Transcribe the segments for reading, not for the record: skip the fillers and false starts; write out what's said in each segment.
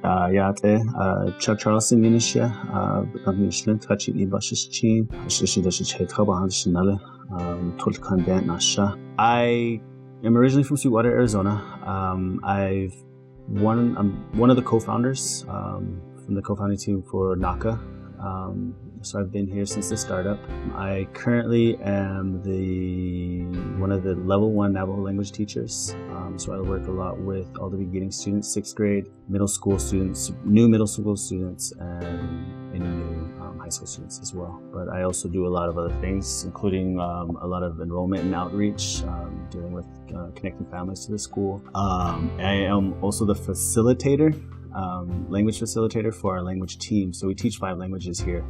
Ja, te Charleston Indonesia, Michelin touchy Ibashichin, I am originally from Sweetwater, Arizona. I'm one of the co-founders from the co-founding team for NACA. So I've been here since the startup. I currently am one of the level 1 Navajo language teachers. So I work a lot with all the beginning students, 6th grade, middle school students, new middle school students, and any new high school students as well. But I also do a lot of other things, including a lot of enrollment and outreach, dealing with connecting families to the school. I am also the facilitator, language facilitator for our language team. So we teach 5 languages here.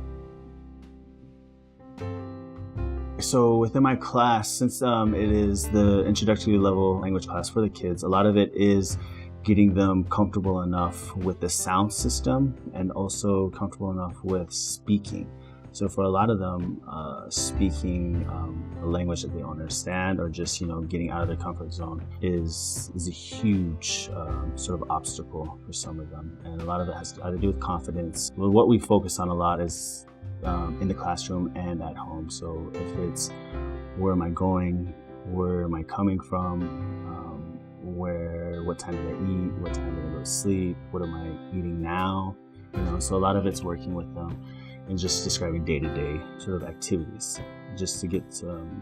So within my class, since it is the introductory level language class for the kids, a lot of it is getting them comfortable enough with the sound system and also comfortable enough with speaking. So for a lot of them, speaking a language that they don't understand or just, getting out of their comfort zone is a huge sort of obstacle for some of them. And a lot of it has to do with confidence. Well, what we focus on a lot is in the classroom and at home. So if it's where am I going, where am I coming from, what time did I eat, what time did I go to sleep, what am I eating now, so a lot of it's working with them and just describing day-to-day sort of activities, just to get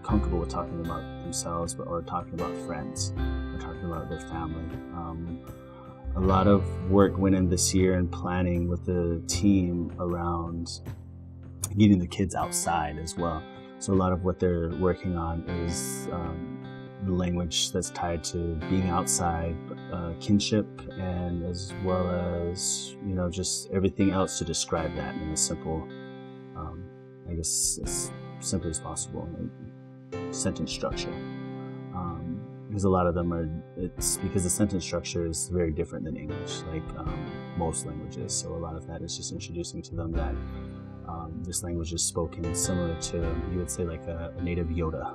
comfortable with talking about themselves or talking about friends or talking about their family. A lot of work went in this year in planning with the team around getting the kids outside as well. So a lot of what they're working on is the language that's tied to being outside, kinship, and as well as, just everything else to describe that in a simple, as simple as possible, like sentence structure. Because a lot of them it's because the sentence structure is very different than English, like most languages. So a lot of that is just introducing to them that this language is spoken similar to, you would say, like a native Yoda.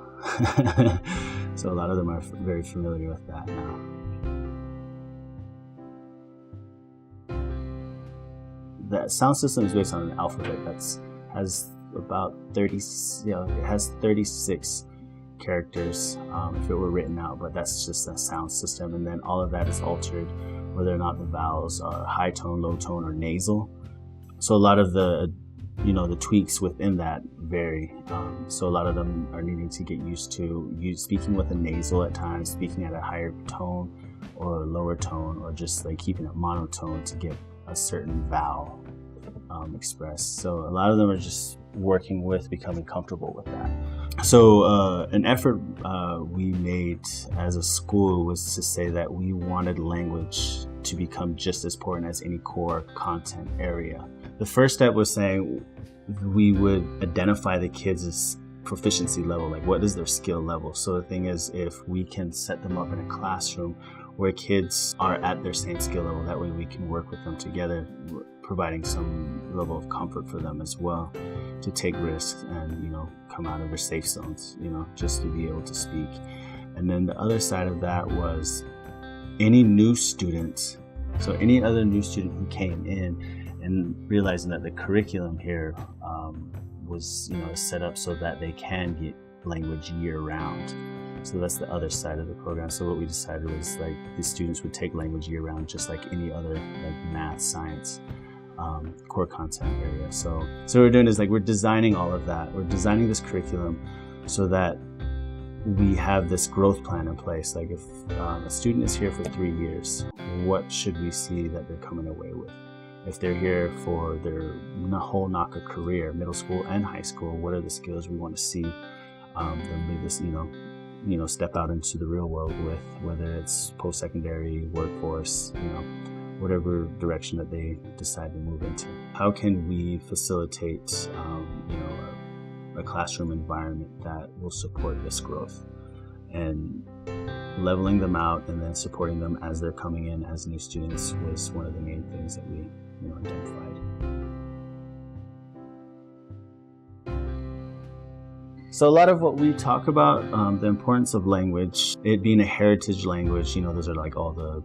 So a lot of them are very familiar with that now. The sound system is based on an alphabet that has about 30, it has 36 characters if it were written out, but that's just a sound system. And then all of that is altered, whether or not the vowels are high tone, low tone, or nasal. So a lot of the tweaks within that vary. So a lot of them are needing to get used to speaking with a nasal at times, speaking at a higher tone or lower tone, or just like keeping it monotone to get a certain vowel expressed. So a lot of them are just working with becoming comfortable with that. So an effort we made as a school was to say that we wanted language to become just as important as any core content area. The first step was saying we would identify the kids' proficiency level, like what is their skill level. So the thing is, if we can set them up in a classroom where kids are at their same skill level, that way we can work with them together, providing some level of comfort for them as well to take risks and, come out of their safe zones, just to be able to speak. And then the other side of that was any new student, so any other new student who came in, and realizing that the curriculum here was set up so that they can get language year-round. So that's the other side of the program. So what we decided was like the students would take language year-round just like any other like math, science, core content area. So what we're doing is like we're designing all of that. We're designing this curriculum so that we have this growth plan in place. Like if a student is here for 3 years, what should we see that they're coming away with? If they're here for their whole NACA career, middle school and high school, what are the skills we want to see them leave this, step out into the real world with, whether it's post-secondary, workforce, whatever direction that they decide to move into. How can we facilitate, a classroom environment that will support this growth? And leveling them out and then supporting them as they're coming in as new students was one of the main things that we identified. So a lot of what we talk about, the importance of language, it being a heritage language, those are like all the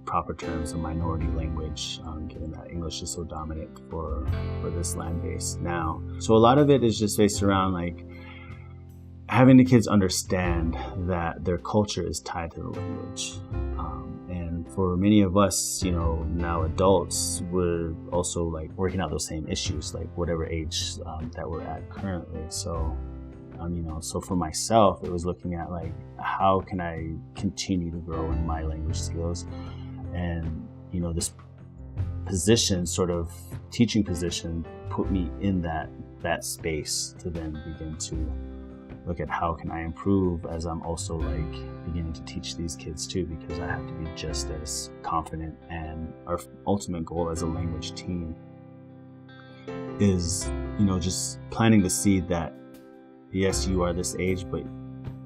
proper terms, a minority language, given that English is so dominant for this land base now. So a lot of it is just based around like having the kids understand that their culture is tied to the language. And for many of us, now adults, we're also like working out those same issues, like whatever age that we're at currently. So, so for myself, it was looking at like, how can I continue to grow in my language skills? And, this position, sort of teaching position, put me in that space to then begin to look at how can I improve as I'm also like beginning to teach these kids too, because I have to be just as confident. And our ultimate goal as a language team is, just planting the seed that yes, you are this age, but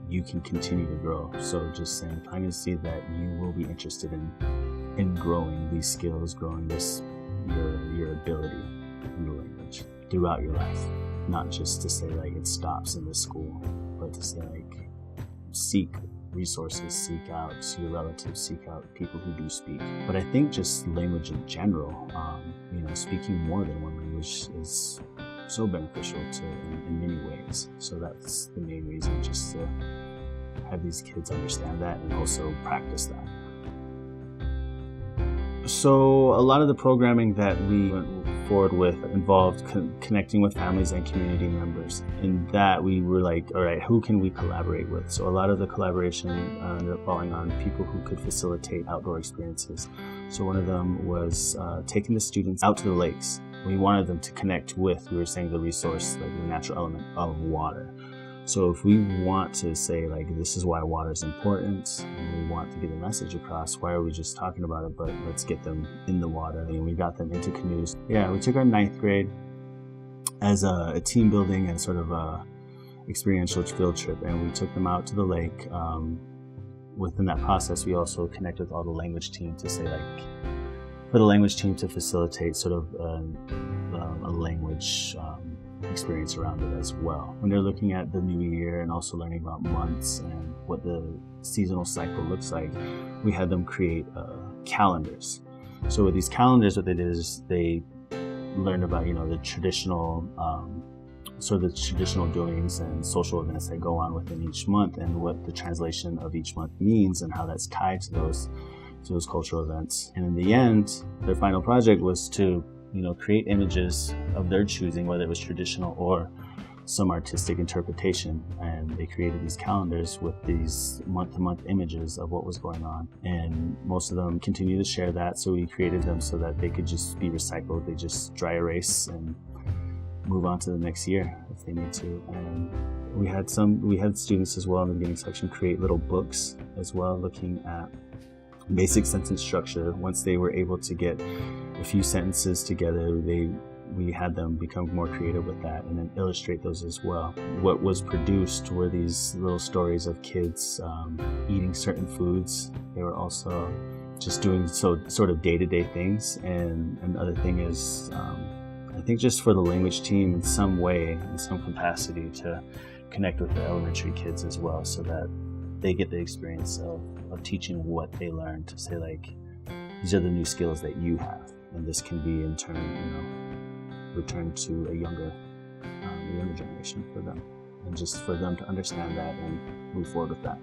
you can continue to grow. So just saying, planting the seed that you will be interested in growing these skills, growing your ability in the language throughout your life. Not just to say like it stops in the school, but to say like seek resources, seek out your relatives, seek out people who do speak. But I think just language in general, speaking more than one language is so beneficial in many ways. So that's the main reason, just to have these kids understand that and also practice that. So a lot of the programming that we went forward with involved connecting with families and community members. In that, we were like, all right, who can we collaborate with? So a lot of the collaboration ended up falling on people who could facilitate outdoor experiences. So one of them was taking the students out to the lakes. We wanted them to connect with, we were saying, the resource, like the natural element of water. So if we want to say like, this is why water is important, and we want to get a message across, why are we just talking about it, but let's get them in the water. And we got them into canoes. Yeah, we took our 9th grade as a team building and sort of a experiential field trip, and we took them out to the lake. Within that process, we also connected with all the language team to say like, for the language team to facilitate sort of a language experience around it as well. When they're looking at the new year and also learning about months and what the seasonal cycle looks like, we had them create calendars. So with these calendars, what they did is they learned about, the traditional traditional doings and social events that go on within each month, and what the translation of each month means and how that's tied to those cultural events. And in the end, their final project was to create images of their choosing, whether it was traditional or some artistic interpretation. And they created these calendars with these month-to-month images of what was going on. And most of them continue to share that, so we created them so that they could just be recycled. They just dry erase and move on to the next year if they need to. And we had students as well in the beginning section create little books as well, looking at basic sentence structure. Once they were able to get a few sentences together, we had them become more creative with that and then illustrate those as well. What was produced were these little stories of kids eating certain foods. They were also just doing sort of day-to-day things. And the other thing is, I think just for the language team in some way, in some capacity, to connect with the elementary kids as well, so that they get the experience of teaching what they learned, to say like, these are the new skills that you have, and this can be in turn, returned to a younger generation for them, and just for them to understand that and move forward with that.